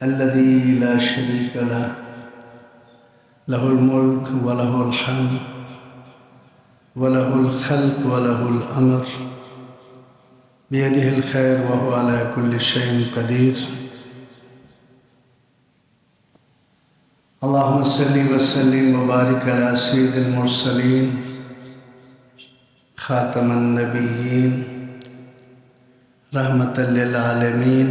الذي لا شريك له له الملك وله الحمد وله الخلق وله الأمر بيده الخير وهو على كل شيء قدير. اللهم صل وسلم وبارك على سيد المرسلين خاتم النبيين رحمة للعالمين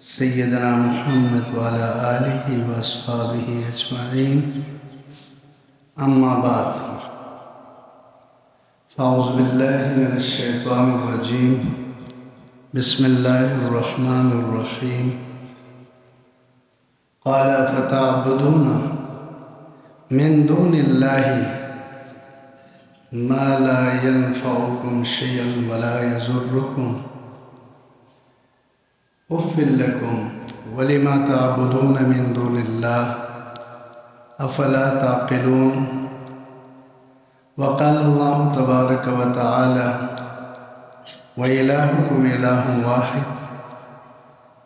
سيدنا محمد وعلى آله وأصحابه أجمعين. أما بعد، فأعوذ بالله من الشيطان الرجيم. بسم الله الرحمن الرحيم. قال فتعبدون من دون الله ما لا ينفعكم شيئا ولا يضركم أف لكم ولما تعبدون من دون الله أفلا تعقلون. وقال الله تبارك وتعالى وإلهكم إله واحد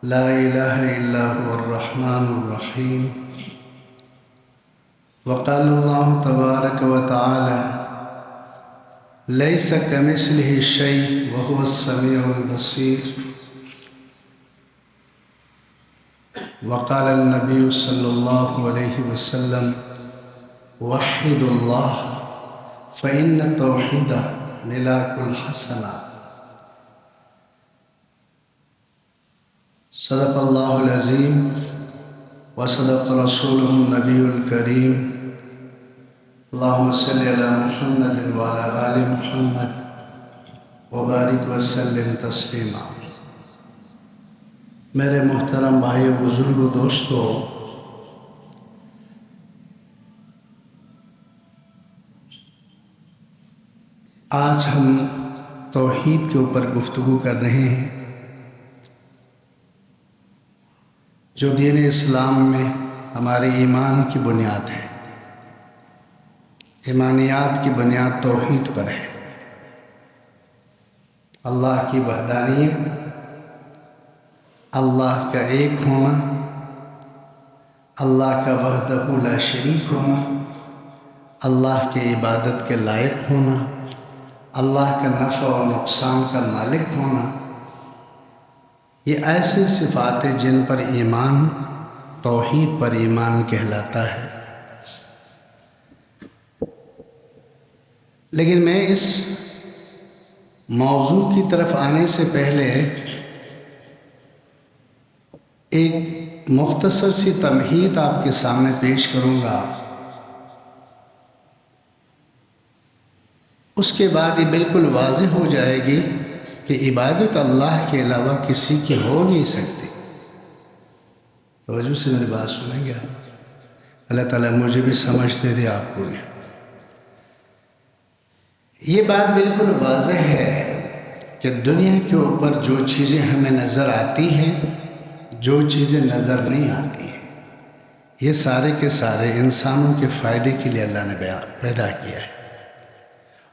لا إله إلا هو الرحمن الرحيم. وقال الله تبارك وتعالى ليس كمثله شيء وهو السميع البصير. وقال النبي صلى الله عليه وسلم وحدوا الله فإن التوحيد ملاك الحسنات. صدق الله العظيم وصدق رسوله النبي الكريم. اللهم صل على محمد وعلى آل محمد وبارك وسلم تسلیما. میرے محترم بھائیو، بزرگوں، دوستو، آج ہم توحید کے اوپر گفتگو کر رہے ہیں جو دین اسلام میں ہمارے ایمان کی بنیاد ہے. ایمانیات کی بنیاد توحید پر ہے. اللہ کی وحدانیت، اللہ کا ایک ہونا، اللہ کا وحدہ لا شریک ہونا، اللہ کے عبادت کے لائق ہونا، اللہ کا نفع و نقصان کا مالک ہونا، یہ ایسی صفات ہیں جن پر ایمان، توحید پر ایمان کہلاتا ہے. لیکن میں اس موضوع کی طرف آنے سے پہلے ایک مختصر سی تمہید آپ کے سامنے پیش کروں گا. اس کے بعد یہ بالکل واضح ہو جائے گی کہ عبادت اللہ کے علاوہ کسی کی ہو نہیں سکتی. توجہ سے میری بات سنیں گے. اللہ تعالیٰ مجھے بھی سمجھ دے دے، آپ کو بھی. یہ بات بالکل واضح ہے کہ دنیا کے اوپر جو چیزیں ہمیں نظر آتی ہیں، جو چیزیں نظر نہیں آتی ہیں، یہ سارے کے سارے انسانوں کے فائدے کے لیے اللہ نے پیدا کیا ہے.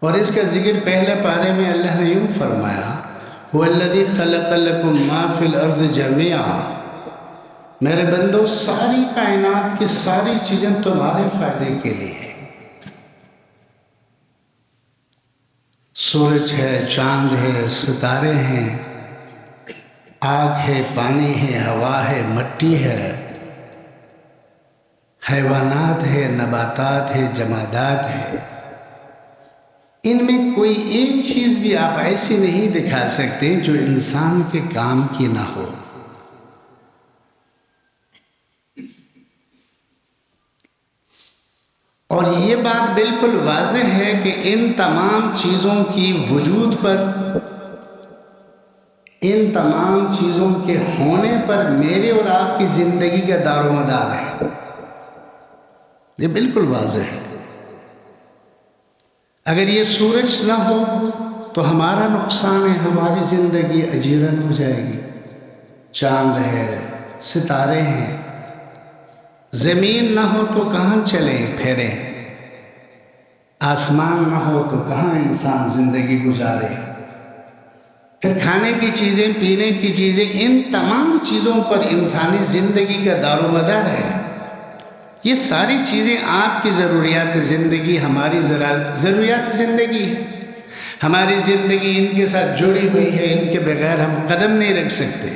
اور اس کا ذکر پہلے پارے میں اللہ نے یوں فرمایا هُوَ الَّذِي خَلَقَ لَكُم مَّا فِي الْأَرْضِ جَمِيعًا. میرے بندو، ساری کائنات کی ساری چیزیں تمہارے فائدے کے لیے ہیں. سورج ہے، چاند ہے، ستارے ہیں، آگ ہے، پانی ہے، ہوا ہے، مٹی ہے، حیوانات ہے، نباتات ہے، جمادات ہے. ان میں کوئی ایک چیز بھی آپ ایسی نہیں دکھا سکتے جو انسان کے کام کی نہ ہو. اور یہ بات بالکل واضح ہے کہ ان تمام چیزوں کی وجود پر، ان تمام چیزوں کے ہونے پر میرے اور آپ کی زندگی کا دار و مدار ہے. یہ بالکل واضح ہے. اگر یہ سورج نہ ہو تو ہمارا نقصان ہے، ہماری زندگی اجیرن ہو جائے گی. چاند ہے، ستارے ہیں. زمین نہ ہو تو کہاں چلیں پھریں، آسمان نہ ہو تو کہاں انسان زندگی گزارے. پھر کھانے کی چیزیں، پینے کی چیزیں، ان تمام چیزوں پر انسانی زندگی کا دار و مدار ہے۔ یہ ساری چیزیں آپ کی ضروریات زندگی، ہماری ضروریات زندگی ہے۔ ہماری زندگی ان کے ساتھ جڑی ہوئی ہے، ان کے بغیر ہم قدم نہیں رکھ سکتے۔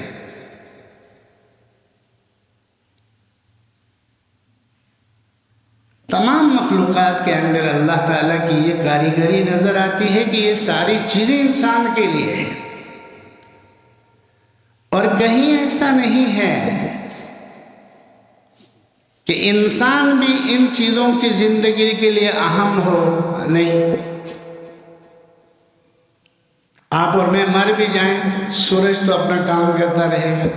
تمام مخلوقات کے اندر اللہ تعالیٰ کی یہ کاریگری نظر آتی ہے کہ یہ ساری چیزیں انسان کے لیے ہیں، اور کہیں ایسا نہیں ہے کہ انسان بھی ان چیزوں کی زندگی کے لیے اہم ہو، نہیں۔ آپ اور میں مر بھی جائیں، سورج تو اپنا کام کرتا رہے گا۔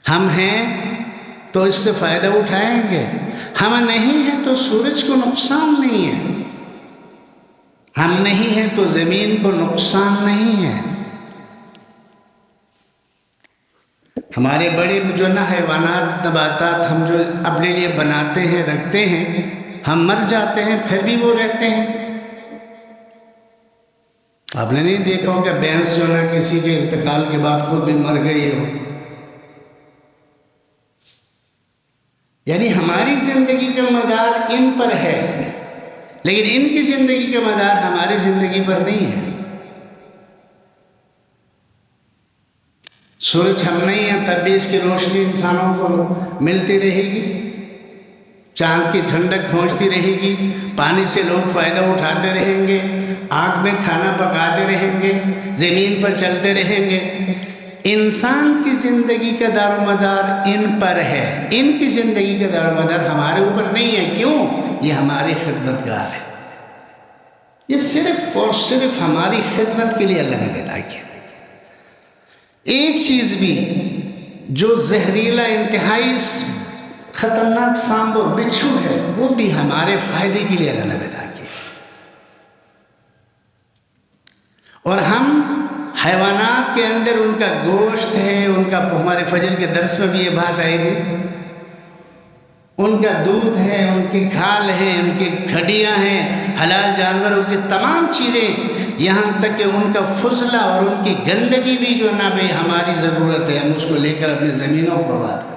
ہم ہیں تو اس سے فائدہ اٹھائیں گے، ہم نہیں ہیں تو سورج کو نقصان نہیں ہے، ہم نہیں ہیں تو زمین کو نقصان نہیں ہے۔ ہمارے بڑے جو حیوانات، نباتات ہم جو اپنے لیے بناتے ہیں، رکھتے ہیں، ہم مر جاتے ہیں پھر بھی وہ رہتے ہیں۔ آپ نے نہیں دیکھا ہو کہ بھینس جو کسی کے انتقال کے بعد خود بھی مر گئی ہو؟ یعنی ہماری زندگی کا مدار ان پر ہے، لیکن ان کی زندگی کا مدار ہماری زندگی پر نہیں ہے۔ سورج ہم نہیں ہیں تب بھی اس کی روشنی انسانوں کو ملتی رہے گی، چاند کی ٹھنڈک پہنچتی رہے گی، پانی سے لوگ فائدہ اٹھاتے رہیں گے، آگ میں کھانا پکاتے رہیں گے، زمین پر چلتے رہیں گے۔ انسان کی زندگی کا دار و مدار ان پر ہے، ان کی زندگی کا دار و مدار ہمارے اوپر نہیں ہے۔ کیوں؟ یہ ہماری خدمت گار ہے، یہ صرف اور صرف ہماری خدمت کے لیے اللہ نے پیدا کیا۔ ایک چیز بھی جو زہریلا، انتہائی خطرناک سانپ اور بچھو ہے، وہ بھی ہمارے فائدے کے لیے اللہ نے پیدا کیا۔ اور ہم حیوانات کے اندر ان کا گوشت ہے، ان کا، ہمارے فجر کے درس میں بھی یہ بات آئے گی، ان کا دودھ ہے، ان کی کھال ہے، ان کی کھڈیاں ہیں، حلال جانوروں کی تمام چیزیں، یہاں تک کہ ان کا فضلہ اور ان کی گندگی بھی جو نا بھئی ہماری ضرورت ہے، ہم اس کو لے کر اپنی زمینوں پر بات کریں۔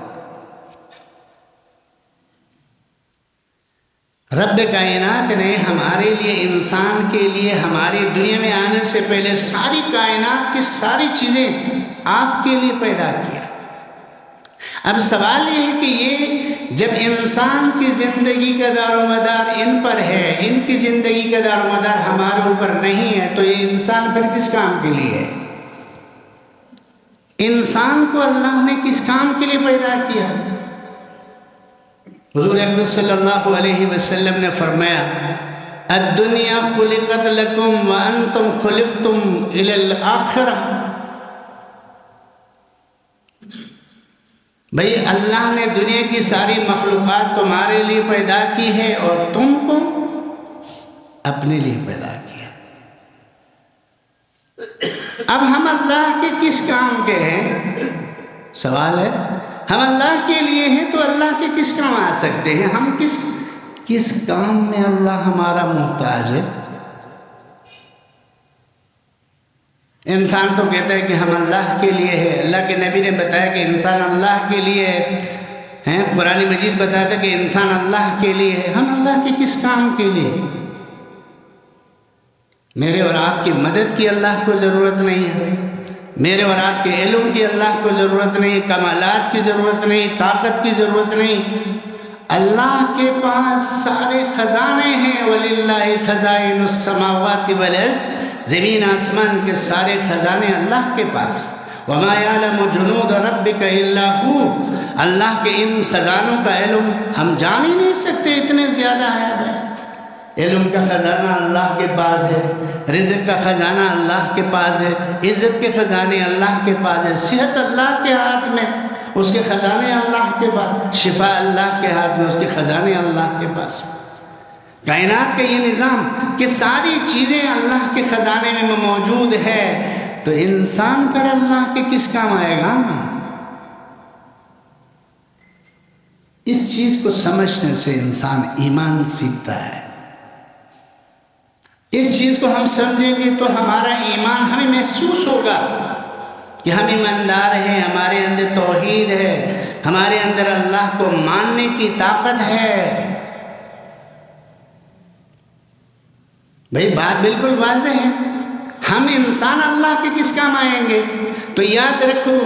رب کائنات نے ہمارے لیے، انسان کے لیے، ہماری دنیا میں آنے سے پہلے ساری کائنات کی ساری چیزیں آپ کے لیے پیدا کیا۔ اب سوال یہ ہے کہ یہ جب انسان کی زندگی کا دار و مدار ان پر ہے، ان کی زندگی کا دار و مدار ہمارے اوپر نہیں ہے، تو یہ انسان پھر کس کام کے لیے ہے؟ انسان کو اللہ نے کس کام کے لیے پیدا کیا؟ حضور اقدس صلی اللہ علیہ وسلم نے فرمایا، الدنیا خلقت لکم وانتم خلقتم الی الآخرہ۔ بھئی اللہ نے دنیا کی ساری مخلوقات تمہارے لیے پیدا کی ہے اور تم کو اپنے لیے پیدا کیا۔ اب ہم اللہ کے کس کام کے ہیں؟ سوال ہے، ہم اللہ کے لیے ہیں تو اللہ کے کس کام آ سکتے ہیں؟ ہم کس کام میں اللہ ہمارا محتاج ہے؟ انسان تو کہتا ہے کہ ہم اللہ کے لیے ہے، اللہ کے نبی نے بتایا کہ انسان اللہ کے لیے ہے، قرآن مجید بتاتا ہے کہ انسان اللہ کے لیے ہے۔ ہم اللہ کے کس کام کے لیے؟ میرے اور آپ کی مدد کی اللہ کو ضرورت نہیں ہے، میرے اور آپ کے علم کی اللہ کو ضرورت نہیں، کمالات کی ضرورت نہیں، طاقت کی ضرورت نہیں۔ اللہ کے پاس سارے خزانے ہیں، وَلِلَّهِ خَزَائِنُ السَّمَاوَاتِ وَالْأَرْضِ، زمین آسمان کے سارے خزانے اللہ کے پاس۔ وَمَا يَعْلَمُ جُنُودَ رَبِّكَ إِلَّا هُوَ، اللہ کے ان خزانوں کا علم ہم جان ہی نہیں سکتے، اتنے زیادہ ہے۔ علم کا خزانہ اللہ کے پاس ہے، رزق کا خزانہ اللہ کے پاس ہے، عزت کے خزانے اللہ کے پاس ہے، صحت اللہ کے ہاتھ میں، اس کے خزانے اللہ کے پاس، شفا اللہ کے ہاتھ میں، اس کے خزانے اللہ کے پاس۔ کائنات کا یہ نظام کہ ساری چیزیں اللہ کے خزانے میں موجود ہے، تو انسان پر اللہ کے کس کام آئے گا؟ اس چیز کو سمجھنے سے انسان ایمان سیکھتا ہے۔ اس چیز کو ہم سمجھیں گے تو ہمارا ایمان ہمیں محسوس ہوگا کہ ہم ایماندار ہیں، ہمارے اندر توحید ہے، ہمارے اندر اللہ کو ماننے کی طاقت ہے۔ بھئی بات بالکل واضح ہے، ہم انسان اللہ کے کس کام آئیں گے؟ تو یاد رکھو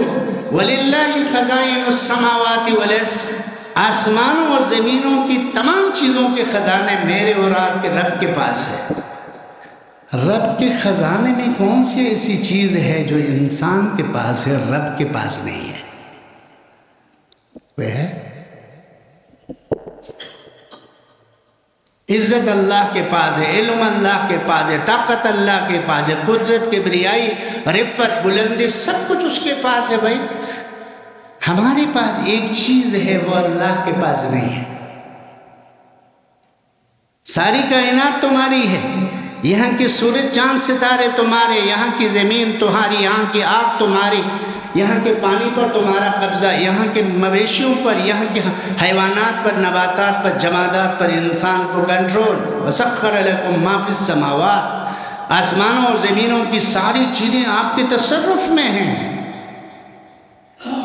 وَلِلَّهِ خَزَائِنُ السَّمَاوَاتِ وَالْأَرْضِ، آسمانوں اور زمینوں کی تمام چیزوں کے خزانے میرے اور آپ کے رب کے پاس ہے۔ رب کے خزانے میں کون سی ایسی چیز ہے جو انسان کے پاس ہے، رب کے پاس نہیں ہے؟ وہ ہے عزت اللہ کے پاس ہے، علم اللہ کے پاس ہے، طاقت اللہ کے پاس ہے، قدرت، کبریائی، رفت، بلندی، سب کچھ اس کے پاس ہے۔ بھائی ہمارے پاس ایک چیز ہے، وہ اللہ کے پاس نہیں ہے۔ ساری کائنات تمہاری ہے، یہاں کے سورج چاند ستارے تمہارے، یہاں کی زمین تمہاری، یہاں کی آگ تمہاری، یہاں کے پانی پر تمہارا قبضہ، یہاں کے مویشیوں پر، یہاں کے حیوانات پر، نباتات پر، جمادات پر انسان کو کنٹرول۔ وَسَخَّرَ لَكُم مَّا فِي السَّمَاوَاتِ، آسمانوں اور زمینوں کی ساری چیزیں آپ کے تصرف میں ہیں۔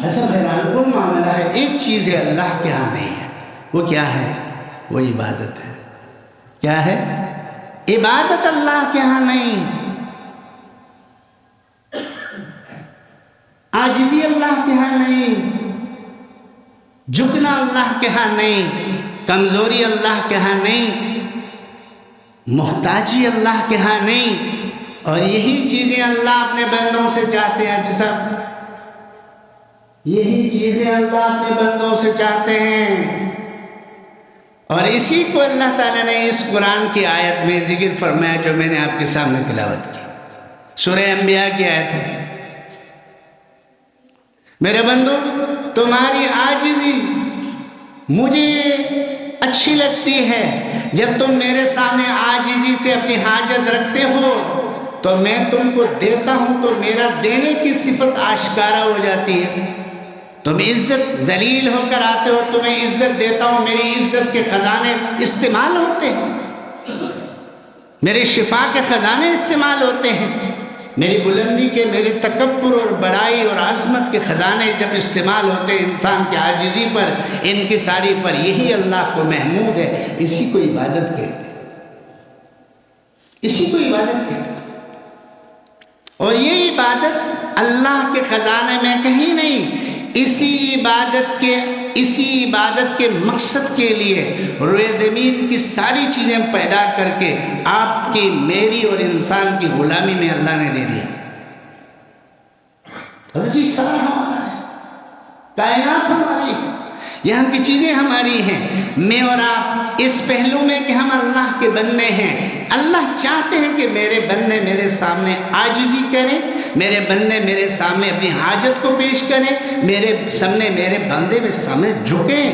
ایسا حیران کن معاملہ ہے، ایک چیز ہے اللہ کے ہاں نہیں ہے، وہ کیا ہے؟ وہ عبادت ہے۔ کیا ہے؟ عبادت اللہ کے ہاں نہیں، عاجزی اللہ کے ہاں نہیں، جھکنا اللہ کے ہاں نہیں، کمزوری اللہ کے ہاں نہیں، محتاجی اللہ کے ہاں نہیں۔ اور یہی چیزیں اللہ اپنے بندوں سے چاہتے ہیں، جسب یہی چیزیں اللہ اپنے بندوں سے چاہتے ہیں، اور اسی کو اللہ تعالیٰ نے اس قرآن کی آیت میں ذکر فرمایا جو میں نے آپ کے سامنے تلاوت کی، سورہ انبیاء کی آیت ہے۔ میرے بندو، تمہاری عاجزی مجھے اچھی لگتی ہے۔ جب تم میرے سامنے عاجزی سے اپنی حاجت رکھتے ہو تو میں تم کو دیتا ہوں، تو میرا دینے کی صفت آشکارا ہو جاتی ہے۔ تم عزت ذلیل ہو کر آتے ہو، تمہیں عزت دیتا ہوں، میری عزت کے خزانے استعمال ہوتے ہیں، میرے شفا کے خزانے استعمال ہوتے ہیں، میری بلندی کے، میرے تکبر اور بڑائی اور عظمت کے خزانے جب استعمال ہوتے ہیں انسان کی عاجزی پر، ان کی ساری پر، یہی اللہ کو محمود ہے، اسی کو عبادت کہتے ہیں، اسی کو عبادت کہتے ہیں۔ اور یہ عبادت اللہ کے خزانے میں کہیں نہیں، اسی عبادت کے مقصد کے لیے روئے زمین کی ساری چیزیں پیدا کر کے آپ کی، میری اور انسان کی غلامی میں اللہ نے دے دیا۔ حضرت جی سارا ہمارا ہے، کائنات ہماری ہے، یہاں کی چیزیں ہماری ہیں، میں اور آپ اس پہلو میں کہ ہم اللہ کے بندے ہیں۔ اللہ چاہتے ہیں کہ میرے بندے میرے سامنے عاجزی کریں، میرے بندے میرے سامنے اپنی حاجت کو پیش کریں، میرے سامنے، میرے بندے میں سامنے جھکیں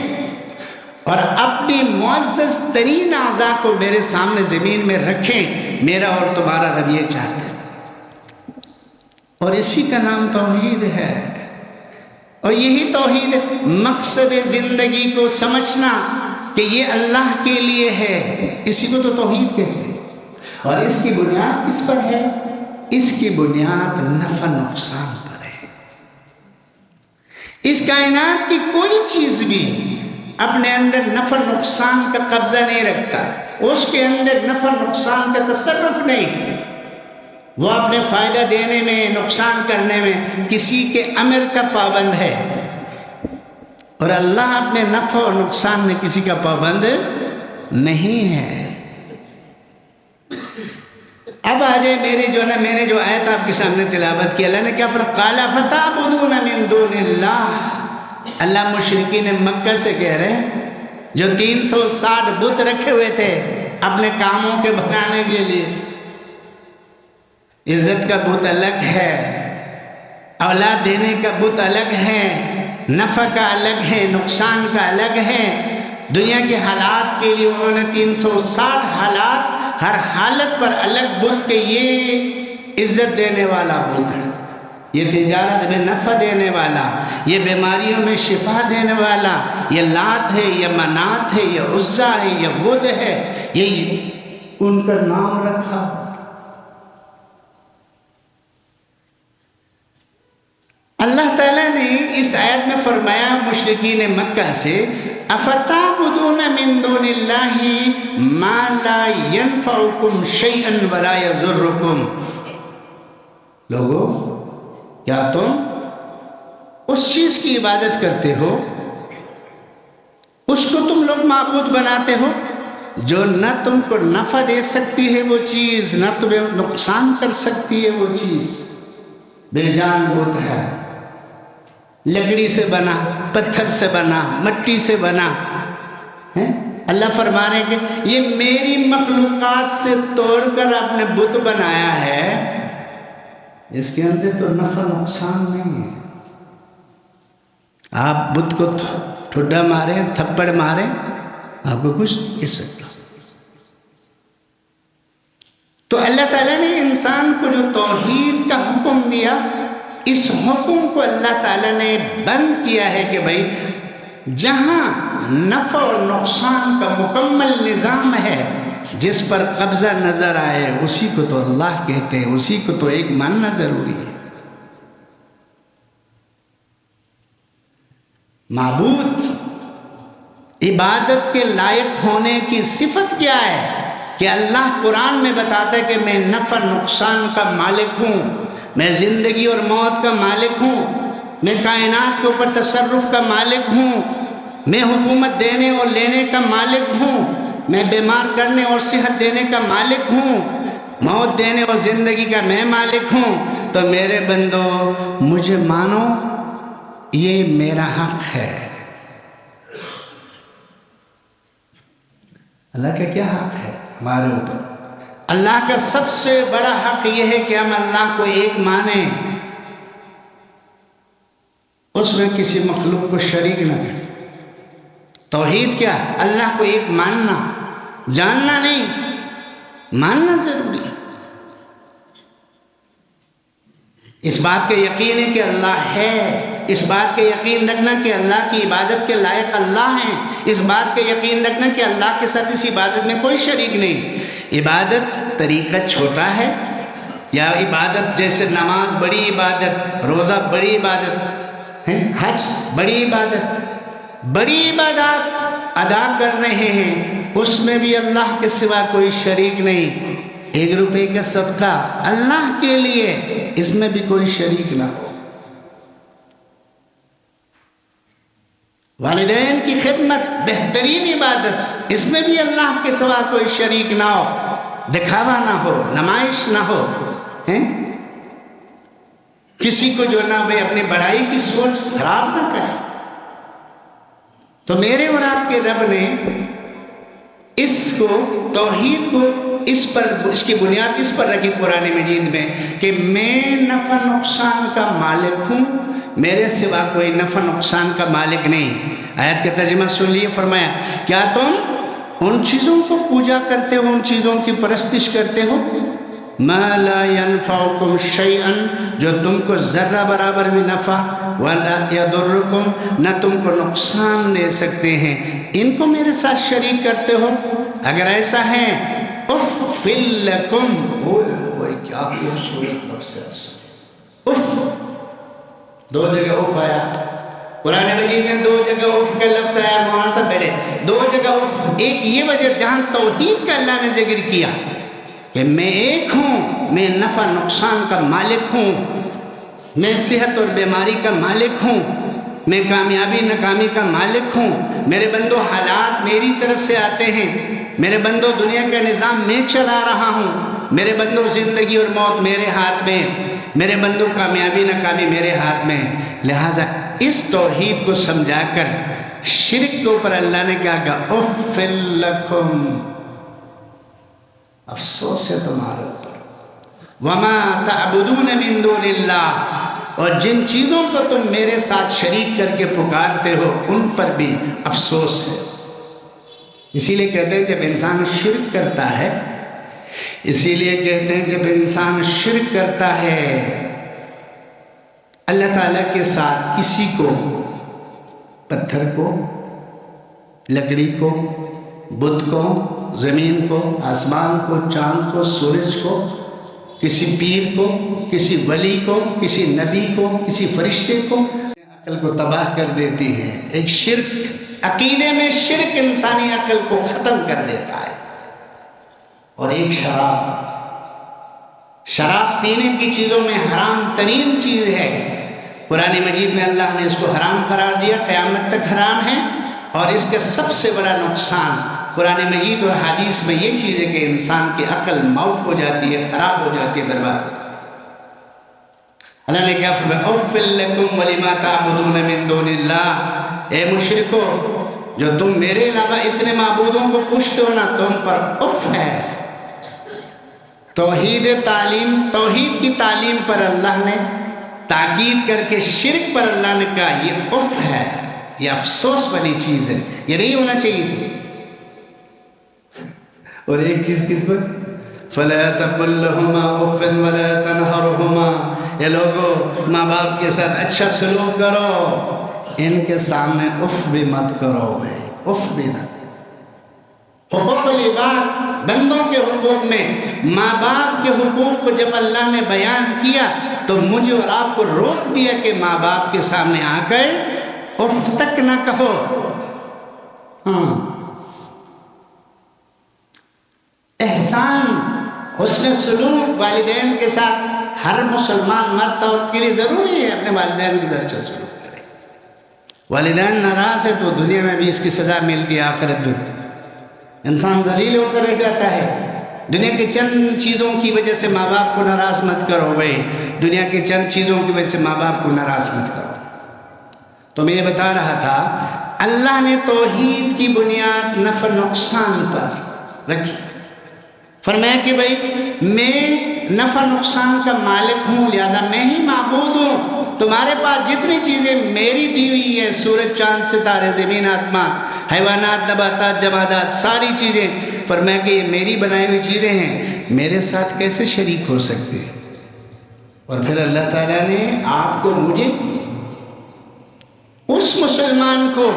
اور اپنی معزز ترین اعضاء کو میرے سامنے زمین میں رکھیں۔ میرا اور تمہارا رب یہ چاہتے ہیں، اور اسی کا نام توحید ہے۔ اور یہی توحید مقصد زندگی کو سمجھنا کہ یہ اللہ کے لیے ہے، اسی کو تو توحید کہتے ہیں۔ اور اس کی بنیاد کس پر ہے؟ اس کی بنیاد نفع نقصان پر ہے۔ اس کائنات کی کوئی چیز بھی اپنے اندر نفع نقصان کا قبضہ نہیں رکھتا، اس کے اندر نفع نقصان کا تصرف نہیں، وہ اپنے فائدہ دینے میں، نقصان کرنے میں کسی کے امر کا پابند ہے، اور اللہ اپنے نفع اور نقصان میں کسی کا پابند نہیں ہے۔ اب آجائے میں نے جو آیت آپ کے سامنے تلاوت کی، اللہ نے کیا فرمایا؟ قَالَ فَتَعْبُدُونَ مِن دُونِ اللَّهِ، اللہ مشرکین مکہ سے کہہ رہے ہیں جو 360 بت رکھے ہوئے تھے اپنے کاموں کے بھگانے کے لیے۔ عزت کا بت الگ ہے، اولاد دینے کا بت الگ ہے، نفع کا الگ ہے، نقصان کا الگ ہے۔ دنیا کے حالات کے لیے انہوں نے 360 حالات، ہر حالت پر الگ بت کے یہ عزت دینے والا بت ہے، یہ تجارت میں نفع دینے والا، یہ بیماریوں میں شفا دینے والا، یہ لات ہے، یہ منات ہے، یہ عزا ہے، یہ ود ہے، یہ ان کا نام رکھا۔ اللہ تعالیٰ نے اس آیت میں فرمایا مشرکین مکہ سے، افتعبدون من دون اللہ ما لا ينفعکم شیئا ولا یضرکم، لوگو کیا تم اس چیز کی عبادت کرتے ہو، اس کو تم لوگ معبود بناتے ہو جو نہ تم کو نفع دے سکتی ہے وہ چیز، نہ تمہیں نقصان کر سکتی ہے وہ چیز، بے جان بت ہے، لکڑی سے بنا، پتھر سے بنا، مٹی سے بنا۔ اللہ فرما رہے ہیں کہ یہ میری مخلوقات سے توڑ کر آپ نے بت بنایا ہے، اس کے اندر تو نفع نقصان نہیں ہے۔ آپ بت کو ٹھڈا مارے، تھپڑ مارے، آپ کو کچھ نہیں کہہ سکتا۔ تو اللہ تعالیٰ نے انسان کو جو توحید کا حکم دیا، اس حکم کو اللہ تعالیٰ نے بند کیا ہے کہ بھائی جہاں نفع اور نقصان کا مکمل نظام ہے، جس پر قبضہ نظر آئے اسی کو تو اللہ کہتے ہیں، اسی کو تو ایک ماننا ضروری ہے۔ معبود عبادت کے لائق ہونے کی صفت کیا ہے کہ اللہ قرآن میں بتاتا ہے کہ میں نفع نقصان کا مالک ہوں، میں زندگی اور موت کا مالک ہوں، میں کائنات کے اوپر تصرف کا مالک ہوں، میں حکومت دینے اور لینے کا مالک ہوں، میں بیمار کرنے اور صحت دینے کا مالک ہوں، موت دینے اور زندگی کا میں مالک ہوں۔ تو میرے بندو مجھے مانو، یہ میرا حق ہے۔ اللہ کا کیا حق ہے ہمارے اوپر؟ اللہ کا سب سے بڑا حق یہ ہے کہ ہم اللہ کو ایک مانیں، اس میں کسی مخلوق کو شریک نہ کریں۔ توحید کیا؟ اللہ کو ایک ماننا، جاننا نہیں، ماننا ضروری ہے۔ اس بات کا یقین ہے کہ اللہ ہے، اس بات کا یقین رکھنا کہ اللہ کی عبادت کے لائق اللہ ہیں، اس بات کا یقین رکھنا کہ اللہ کے ساتھ اس عبادت میں کوئی شریک نہیں۔ عبادت طریقہ چھوٹا ہے، یا عبادت جیسے نماز بڑی عبادت، روزہ بڑی عبادت ہے، حج بڑی عبادت، بڑی عبادات ادا کر رہے ہیں، اس میں بھی اللہ کے سوا کوئی شریک نہیں۔ 1 روپے کا صدقہ اللہ کے لیے، اس میں بھی کوئی شریک نہ ہو۔ والدین کی خدمت بہترین عبادت، اس میں بھی اللہ کے سوا کوئی شریک نہ ہو، دکھاوا نہ ہو، نمائش نہ ہو، کسی کو جو نہ بھائی اپنی بڑائی کی سوچ خراب نہ کرے۔ تو میرے اور آپ کے رب نے اس کو، توحید کو، اس کی بنیاد اس پر رکھی قرآن مجید میں کہ میں نفع نقصان کا مالک ہوں، میرے سوا کوئی نفع نقصان کا مالک نہیں۔ آیت کا ترجمہ سن لیے، فرمایا کیا تم ان چیزوں کو پوجا کرتے ہو، ان چیزوں کی پرستش کرتے ہو، ما لا ينفعکم شیئا، جو تم کو ذرہ برابر بھی نفع، ولا یضرکم، نہ تم کو نقصان دے سکتے ہیں، ان کو میرے ساتھ شریک کرتے ہو؟ اگر ایسا ہے اف لکم، کیا خوبصورت لفظ ہے اف، 2 جگہ اف آیا قرآن مجید میں، 2 جگہ اف کا لفظ آیا، مولانا صاحب بیٹھے، 2 جگہ اف۔ ایک یہ وجہ جہاں توحید کا اللہ نے ذکر کیا کہ میں ایک ہوں، میں نفع نقصان کا مالک ہوں، میں صحت اور بیماری کا مالک ہوں، میں کامیابی ناکامی کا مالک ہوں، میرے بندو حالات میری طرف سے آتے ہیں، میرے بندو دنیا کا نظام میں چلا رہا ہوں، میرے بندو زندگی اور موت میرے ہاتھ میں، میرے بندو کامیابی ناکامی میرے ہاتھ میں۔ لہٰذا اس توحید کو سمجھا کر شرک کے اوپر اللہ نے کیا کہا، اف لکم، افسوس ہے تمہارے اوپر، وما تعبدون من دون اللہ، اور جن چیزوں کو تم میرے ساتھ شریک کر کے پکارتے ہو ان پر بھی افسوس ہے۔ اسی لیے کہتے ہیں جب انسان شرک کرتا ہے، اسی لیے کہتے ہیں جب انسان شرک کرتا ہے اللہ تعالیٰ کے ساتھ کسی کو، پتھر کو، لکڑی کو، بت کو، زمین کو، آسمان کو، چاند کو، سورج کو، کسی پیر کو، کسی ولی کو، کسی نبی کو، کسی فرشتے کو، عقل کو تباہ کر دیتی ہیں۔ ایک شرک، عقیدے میں شرک انسانی عقل کو ختم کر دیتا ہے۔ اور ایک شراب پینے کی چیزوں میں حرام ترین چیز ہے۔ قرآن مجید میں اللہ نے اس کو حرام قرار دیا، قیامت تک حرام ہے۔ اور اس کا سب سے بڑا نقصان قرآن مجید اور حدیث میں یہ چیز ہے کہ انسان کی عقل معاف ہو جاتی ہے، خراب ہو جاتی ہے، برباد ہو جاتی ہے۔ اللہ نے کیا فرمایا، اف لکم ولما تعبدون من دون اللہ، اے مشرکو جو تم میرے علاوہ اتنے معبودوں کو پوچھتے ہو نا، تم پر اف ہے۔ توحید کی تعلیم پر اللہ نے تاکید کر کے شرک پر اللہ نے کہا یہ اف ہے، یہ افسوس والی چیز ہے، یہ نہیں ہونا چاہیے تھی۔ اور ایک چیز کس پر، فَلَا تَقُلْ لَهُمَا أُفٍّ وَلَا تَنْهَرْهُمَا، یہ لوگوں ماں باپ کے ساتھ اچھا سلوک کرو، ان کے سامنے اف بھی مت کرو، اف بھی نہ۔ حقوق العباد، بندوں کے حقوق میں ماں باپ کے حقوق کو جب اللہ نے بیان کیا تو مجھے اور آپ کو روک دیا کہ ماں باپ کے سامنے آ کر اف تک نہ کہو۔ احسان، حسن سلوک والدین کے ساتھ ہر مسلمان مرد عورت کے لیے ضروری ہے، اپنے والدین کے ساتھ اچھا سلوک کرے۔ والدین ناراض ہے تو دنیا میں بھی اس کی سزا ملتی ہے، آخرت میں انسان ذلیل ہو کر رہ جاتا ہے۔ دنیا کے چند چیزوں کی وجہ سے ماں باپ کو ناراض مت کرو بھائی، دنیا کے چند چیزوں کی وجہ سے ماں باپ کو ناراض مت کرو۔ تو میں یہ بتا رہا تھا، اللہ نے توحید کی بنیاد نفع نقصان پر رکھی۔ فرمایا کہ بھائی میں نفع نقصان کا مالک ہوں، لہذا میں ہی معبود ہوں۔ تمہارے پاس جتنی چیزیں میری دی ہوئی ہیں، سورج، چاند، ستارے، زمین، آسمان، حیوانات، نباتات، جمادات، ساری چیزیں، فرمایا کہ یہ میری بنائی ہوئی چیزیں ہیں، میرے ساتھ کیسے شریک ہو سکتے ہیں؟ اور پھر اللہ تعالیٰ نے آپ کو، مجھے، اس مسلمان کو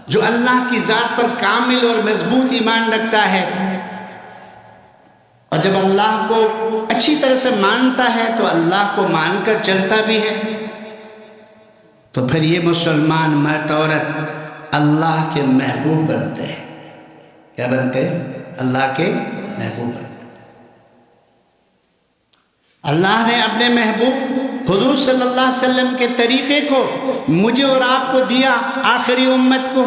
جو اللہ کی ذات پر کامل اور مضبوط ایمان رکھتا ہے اور جب اللہ کو اچھی طرح سے مانتا ہے تو اللہ کو مان کر چلتا بھی ہے، تو پھر یہ مسلمان مرد عورت اللہ کے محبوب بنتے ہیں۔ کیا بنتے ہیں؟ اللہ کے محبوب بنتے ہیں۔ اللہ نے اپنے محبوب حضور صلی اللہ علیہ وسلم کے طریقے کو مجھے اور آپ کو دیا، آخری امت کو۔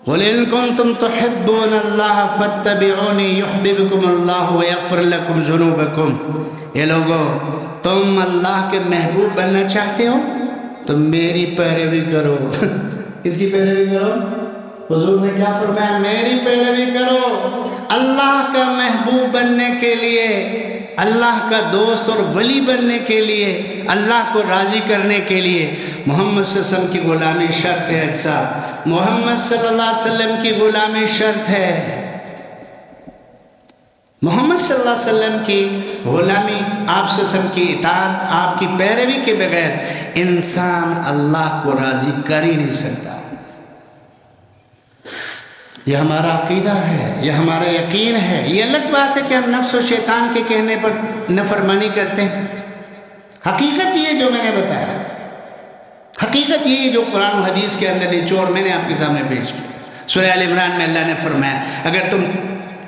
قُلْ إِن كُنتُمْ تُحِبُّونَ اللَّهَ فَاتَّبِعُونِي يُحْبِبْكُمُ اللَّهُ وَيَغْفِرْ لَكُمْ ذُنُوبَكُمْ۔ یہ لوگوں، تم اللہ کے محبوب بننا چاہتے ہو تو میری پیروی کرو۔ کس کی پیروی کرو؟ حضور نے کیا فرمایا؟ میری پیروی کرو۔ اللہ کا محبوب بننے کے لیے، اللہ کا دوست اور ولی بننے کے لیے، اللہ کو راضی کرنے کے لیے محمد صلی اللہ علیہ وسلم کی غلامی شرط ہے۔ اچھا، محمد صلی اللہ علیہ وسلم کی غلامی شرط ہے۔ محمد صلی اللہ علیہ وسلم کی غلامی، آپ صلی اللہ علیہ وسلم کی اطاعت، آپ کی پیروی کے بغیر انسان اللہ کو راضی کر ہی نہیں سکتا۔ یہ ہمارا عقیدہ ہے، یہ ہمارا یقین ہے۔ یہ الگ بات ہے کہ ہم نفس و شیطان کے کہنے پر نافرمانی کرتے ہیں۔ حقیقت یہ جو میں نے بتایا، حقیقت یہ جو قرآن و حدیث کے اندر نچوڑ میں نے آپ کے سامنے پیش کیا۔ سورہ آل عمران میں اللہ نے فرمایا، اگر تم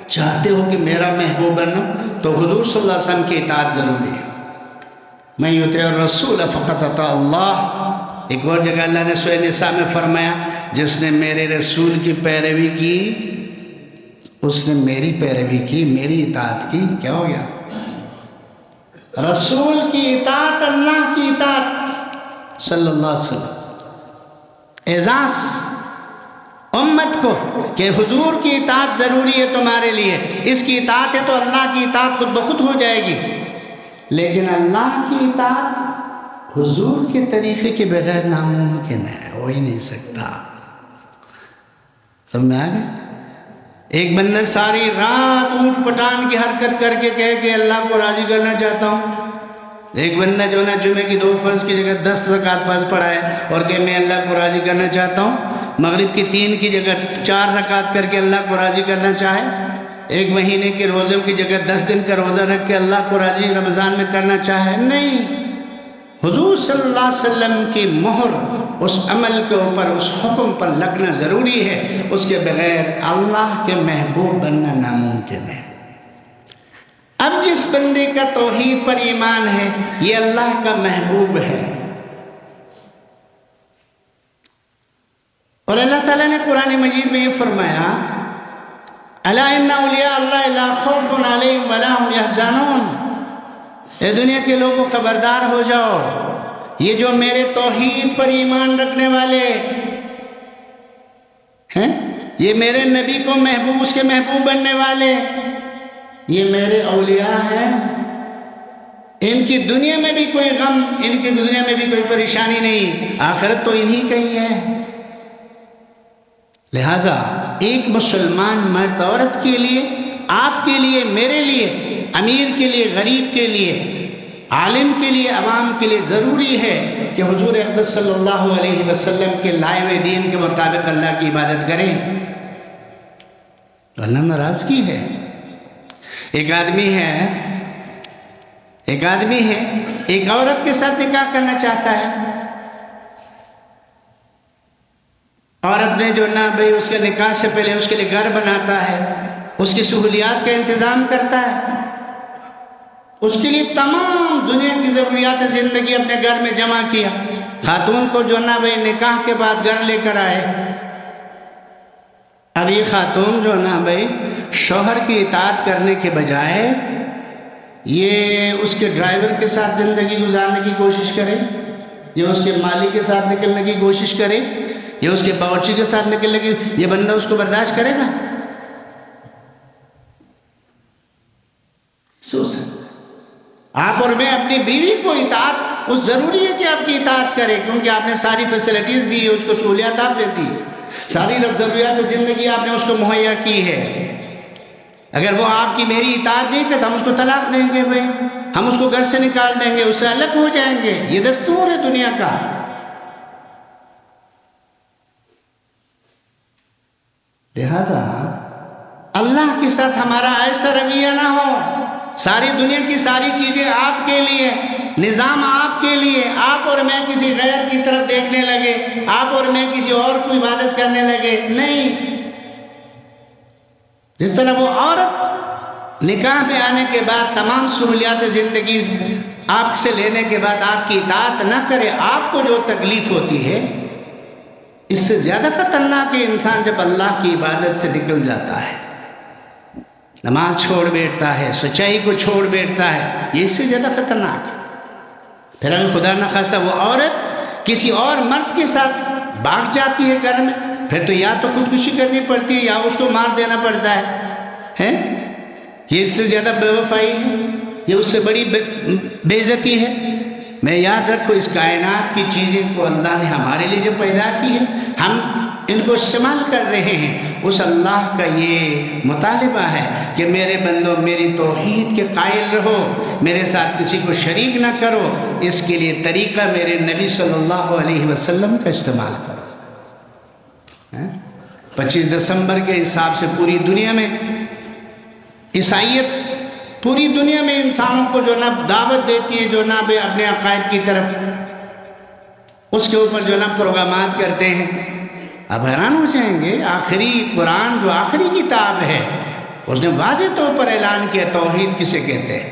چاہتے ہو کہ میرا محبوب بنو تو حضور صلی اللہ علیہ وسلم کی اطاعت ضروری ہے۔ من یطع الرسول فقد اطاع اللہ۔ ایک اور جگہ اللہ نے سورہ نساء میں فرمایا، جس نے میرے رسول کی پیروی کی اس نے میری پیروی کی، میری اطاعت کی۔ کیا ہو گیا؟ رسول کی اطاعت، اللہ کی اطاعت صلی اللہ علیہ وسلم۔ اعزاز امت کو کہ حضور کی اطاعت ضروری ہے تمہارے لیے، اس کی اطاعت ہے تو اللہ کی اطاعت خود بخود ہو جائے گی۔ لیکن اللہ کی اطاعت حضور کے طریقے کے بغیر ناممکن ہے، ہو ہی نہیں سکتا۔ سمجھ میں آ گیا؟ ایک بندہ ساری رات اونٹ پٹان کی حرکت کر کے کہے کہ اللہ کو راضی کرنا چاہتا ہوں۔ ایک بندہ جو نا جمعے کی 2 فرض کی جگہ 10 رکعت فرض پڑھائے اور کہ میں اللہ کو راضی کرنا چاہتا ہوں۔ مغرب کی 3 کی جگہ 4 رکعت کر کے اللہ کو راضی کرنا چاہے، 1 مہینے کے روزوں کی جگہ 10 دن کا روزہ رکھ کے اللہ کو راضی رمضان میں کرنا چاہے، نہیں، حضور صلی اللہ علیہ وسلم کی مہر اس عمل کے اوپر، اس حکم پر لگنا ضروری ہے، اس کے بغیر اللہ کے محبوب بننا ناممکن ہے۔ اب جس بندے کا توحید پر ایمان ہے یہ اللہ کا محبوب ہے، اور اللہ تعالیٰ نے قرآن مجید میں یہ فرمایا الا ان اولیاء اللہ لا خوف علیہم ولا هم یحزنون، اے دنیا کے لوگوں خبردار ہو جاؤ، یہ جو میرے توحید پر ایمان رکھنے والے ہیں، یہ میرے نبی کو محبوب، اس کے محبوب بننے والے، یہ میرے اولیاء ہیں، ان کی دنیا میں بھی کوئی غم، ان کی دنیا میں بھی کوئی پریشانی نہیں، آخرت تو انہی کا ہی ہے۔ لہٰذا ایک مسلمان مرد عورت کے لیے، آپ کے لیے، میرے لیے، امیر کے لیے، غریب کے لیے، عالم کے لیے، عوام کے لیے ضروری ہے کہ حضور اقدس صلی اللہ علیہ وسلم کے لائے ہوئے دین کے مطابق اللہ کی عبادت کریں۔ تو اللہ ناراضگی ہے۔ ایک آدمی ہے ایک عورت کے ساتھ نکاح کرنا چاہتا ہے، عورت نے جو نہ بھئی اس کے نکاح سے پہلے اس کے لیے گھر بناتا ہے، اس کی سہولیات کا انتظام کرتا ہے، اس کے لیے تمام دنیا کی ضروریات زندگی اپنے گھر میں جمع کیا، خاتون کو جو نہ بھئی نکاح کے بعد گھر لے کر آئے، اب یہ خاتون جو نہ بھئی شوہر کی اطاعت کرنے کے بجائے یہ اس کے ڈرائیور کے ساتھ زندگی گزارنے کی کوشش کرے، یہ اس کے مالک کے ساتھ نکلنے کی کوشش کرے، یہ اس کے باورچی کے ساتھ نکلنے کی، یہ بندہ اس کو برداشت کرے گا؟ سوچ، آپ اور میں اپنی بیوی کو اطاعت، اس ضروری ہے کہ آپ کی اطاعت کرے، کیونکہ آپ نے ساری فیسلٹیز دی ہے، اس کو سہولیات آپ نے دی، ساری ضروریات زندگی آپ نے اس کو مہیا کی ہے۔ اگر وہ آپ کی میری اطاعت نہیں کرتا، ہم اس کو طلاق دیں گے، بھائی ہم اس کو گھر سے نکال دیں گے، اس سے الگ ہو جائیں گے، یہ دستور ہے دنیا کا۔ لہذا اللہ کے ساتھ ہمارا ایسا رویہ نہ ہو، ساری دنیا کی ساری چیزیں آپ کے لیے، نظام آپ کے لیے، آپ اور میں کسی غیر کی طرف دیکھنے لگے، آپ اور میں کسی اور کو عبادت کرنے لگے، نہیں۔ جس طرح وہ عورت نکاح میں آنے کے بعد تمام سہولیات زندگی آپ سے لینے کے بعد آپ کی اطاعت نہ کرے، آپ کو جو تکلیف ہوتی ہے، اس سے زیادہ خطرناک ہے انسان جب اللہ کی عبادت سے نکل جاتا ہے، نماز چھوڑ بیٹھتا ہے، سچائی کو چھوڑ بیٹھتا ہے، یہ اس سے زیادہ خطرناک ہے۔ پھر اگر خدا نخواستہ وہ عورت کسی اور مرد کے ساتھ بھاگ جاتی ہے گھر میں، پھر تو یا تو خودکشی کرنی پڑتی ہے یا اس کو مار دینا پڑتا ہے، یہ اس سے زیادہ بے وفائی ہے، یہ اس سے بڑی بے عزتی ہے۔ میں یاد رکھو، اس کائنات کی چیزیں کو اللہ نے ہمارے لیے جو پیدا کی ہے، ہم ان کو استعمال کر رہے ہیں، اس اللہ کا یہ مطالبہ ہے کہ میرے بندوں میری توحید کے قائل رہو، میرے ساتھ کسی کو شریک نہ کرو، اس کے لیے طریقہ میرے نبی صلی اللہ علیہ وسلم کا استعمال کرو۔ 25 دسمبر کے حساب سے پوری دنیا میں عیسائیت پوری دنیا میں انسانوں کو جو نہ دعوت دیتی ہے، جو نہ اپنے عقائد کی طرف، اس کے اوپر جو نہ پروگرامات کرتے ہیں۔ اب حیران ہو جائیں گے، آخری قرآن جو آخری کتاب ہے، اس نے واضح طور پر اعلان کیا توحید کسے کہتے ہیں۔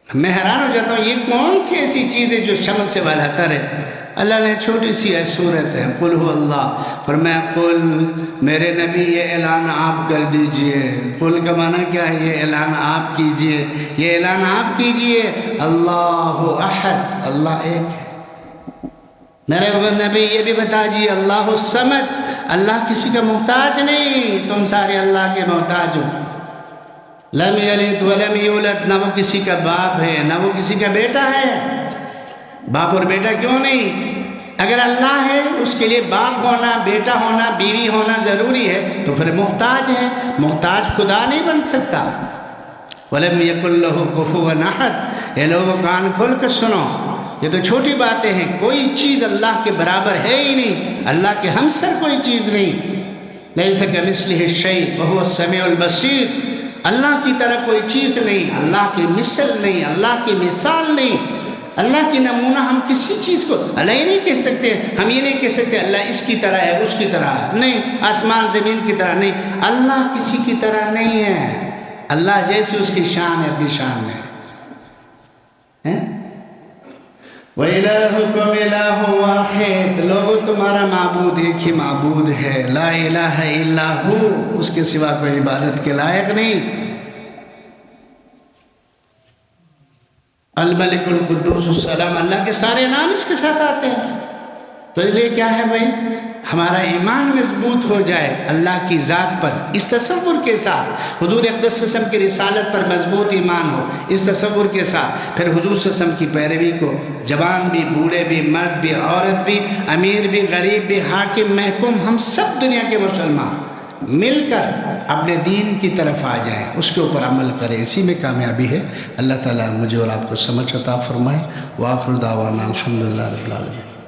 میں حیران ہو جاتا ہوں، یہ کون سی ایسی چیز ہے جو شمس سے بالاتر ہے؟ اللہ نے چھوٹی سی صورت ہے، قل هو اللہ، فرمایا قل میرے نبی یہ اعلان آپ کر دیجئے۔ قل کا معنی کیا ہے؟ یہ اعلان آپ کیجئے، یہ اعلان آپ کیجئے، اللہ احد، اللہ ایک ہے۔ میرے نبی یہ بھی بتا دیجئے اللہ الصمد، اللہ کسی کا محتاج نہیں، تم سارے اللہ کے محتاج ہو۔ لم یلد ولم یولد، نہ وہ کسی کا باپ ہے نہ وہ کسی کا بیٹا ہے۔ باپ اور بیٹا کیوں نہیں؟ اگر اللہ ہے اس کے لیے باپ ہونا، بیٹا ہونا، بیوی ہونا ضروری ہے، تو پھر محتاج ہے، محتاج خدا نہیں بن سکتا۔ وَلَمْ يَكُنْ لَهُ كُفُوًا أَحَدٌ، اے لوگوں کان کھول کر سنو، یہ تو چھوٹی باتیں ہیں، کوئی چیز اللہ کے برابر ہے ہی نہیں۔ اللہ کے ہمسر کوئی چیز نہیں۔ لیس کمثلہ شیء وہو السمیع البصیر، اللہ کی طرح کوئی چیز نہیں، اللہ کی مثل نہیں، اللہ کی مثال نہیں، اللہ کی نمونہ ہم کسی چیز کو اللہ یہ نہیں کہہ سکتے، ہم یہ نہیں کہہ سکتے اللہ اس کی طرح ہے، اس کی طرح ہے، نہیں، آسمان زمین کی طرح نہیں، اللہ کسی کی طرح نہیں ہے، اللہ جیسے اس کی شان ہے اپنی شان میں۔ وَإِلَٰهُكُمْ إِلَٰهٌ وَاحِدٌ، لوگو تمہارا معبود ایک ہی معبود ہے، لا الہ الا ہو، اس کے سوا کوئی عبادت کے لائق نہیں۔ الملک القدوس السلام، اللہ کے سارے نام اس کے ساتھ آتے ہیں۔ تو اس لیے کیا ہے بھائی، ہمارا ایمان مضبوط ہو جائے اللہ کی ذات پر، اس تصور کے ساتھ حضور اقدس صلی اللہ علیہ وسلم کی رسالت پر مضبوط ایمان ہو، اس تصور کے ساتھ پھر حضور صلی اللہ علیہ وسلم کی پیروی کو جوان بھی، بوڑھے بھی، مرد بھی، عورت بھی، امیر بھی، غریب بھی، حاکم محکوم، ہم سب دنیا کے مسلمان مل کر اپنے دین کی طرف آ جائیں، اس کے اوپر عمل کریں، اسی میں کامیابی ہے۔ اللہ تعالیٰ مجھے اور آپ کو سمجھ عطا فرمائے۔ وآخر دعوانا الحمدللہ رب العالمین۔